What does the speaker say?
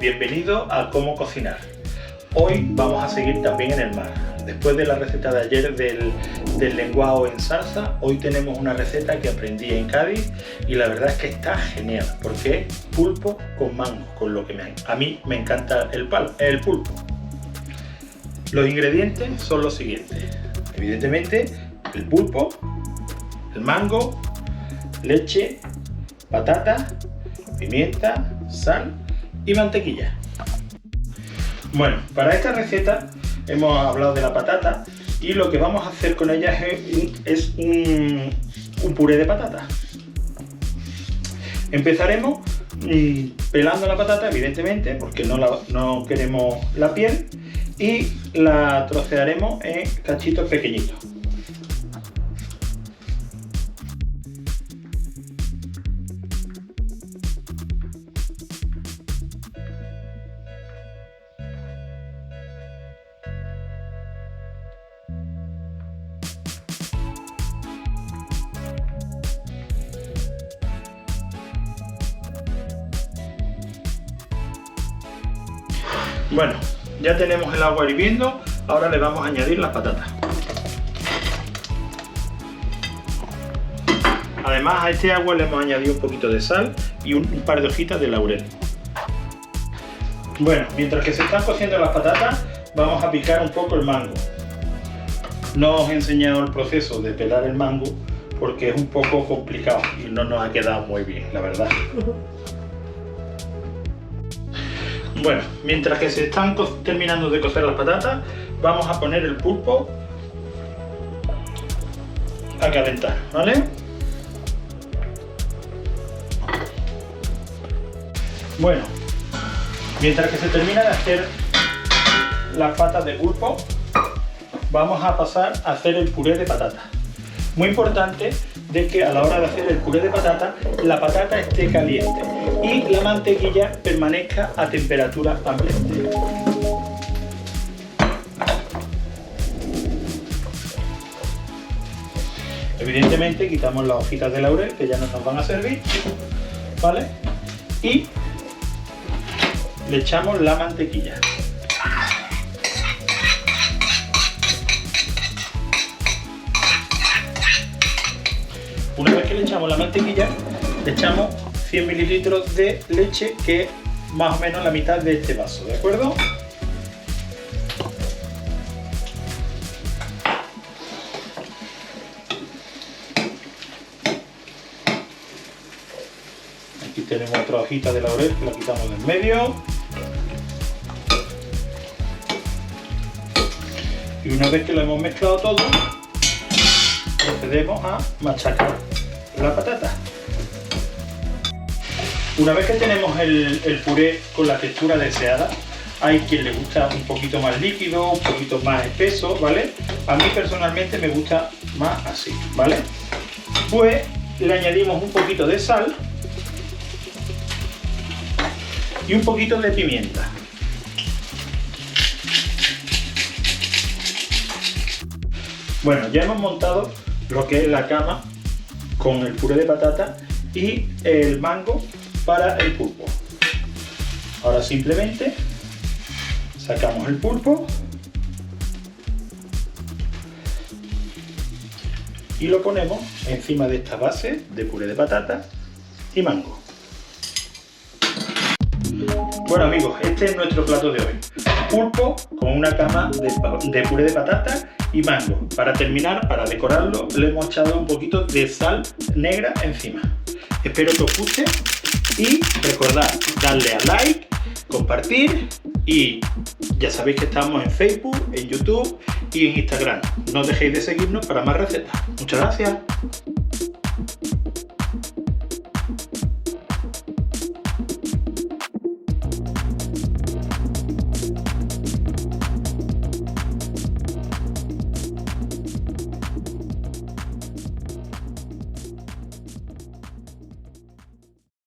bienvenidos a Cómo Cocinar. Hoy vamos a seguir también en el mar. Después de la receta de ayer del lenguado en salsa, hoy tenemos una receta que aprendí en Cádiz y la verdad es que está genial porque es pulpo con mango, con lo que a mí me encanta el pulpo. Los ingredientes son los siguientes: evidentemente el pulpo, el mango, leche, patata, pimienta, sal y mantequilla. Bueno, para esta receta hemos hablado de la patata y lo que vamos a hacer con ella es un puré de patata. Empezaremos pelando la patata, evidentemente, porque no queremos la piel, y la trocearemos en cachitos pequeñitos. Bueno, ya tenemos el agua hirviendo, ahora le vamos a añadir las patatas. Además a este agua le hemos añadido un poquito de sal y un par de hojitas de laurel. Bueno, mientras que se están cociendo las patatas, vamos a picar un poco el mango. No os he enseñado el proceso de pelar el mango porque es un poco complicado y no nos ha quedado muy bien, la verdad. Bueno, mientras que se están terminando de cocer las patatas, vamos a poner el pulpo a calentar, ¿vale? Bueno, mientras que se termina de hacer las patas de pulpo, vamos a pasar a hacer el puré de patata. Muy importante de que a la hora de hacer el puré de patata, la patata esté caliente y la mantequilla permanezca a temperatura ambiente. Evidentemente quitamos las hojitas de laurel que ya no nos van a servir, ¿vale? Y le echamos la mantequilla. Una vez que le echamos la mantequilla, le echamos 100 mililitros de leche, que es más o menos la mitad de este vaso, ¿de acuerdo? Aquí tenemos otra hojita de laurel que la quitamos del medio. Y una vez que lo hemos mezclado todo, procedemos a machacar la patata. Una vez que tenemos el puré con la textura deseada, hay quien le gusta un poquito más líquido, un poquito más espeso, ¿vale? A mí personalmente me gusta más así, ¿vale? Pues le añadimos un poquito de sal y un poquito de pimienta. Bueno, ya hemos montado lo que es la cama con el puré de patata y el mango para el pulpo. Ahora simplemente sacamos el pulpo y lo ponemos encima de esta base de puré de patata y mango. Bueno amigos, este es nuestro plato de hoy: pulpo con una cama de puré de patata y mango. Para terminar, para decorarlo, le hemos echado un poquito de sal negra encima. Espero que os guste y recordad darle a like, compartir, y ya sabéis que estamos en Facebook, en YouTube y en Instagram. No dejéis de seguirnos para más recetas. Muchas gracias.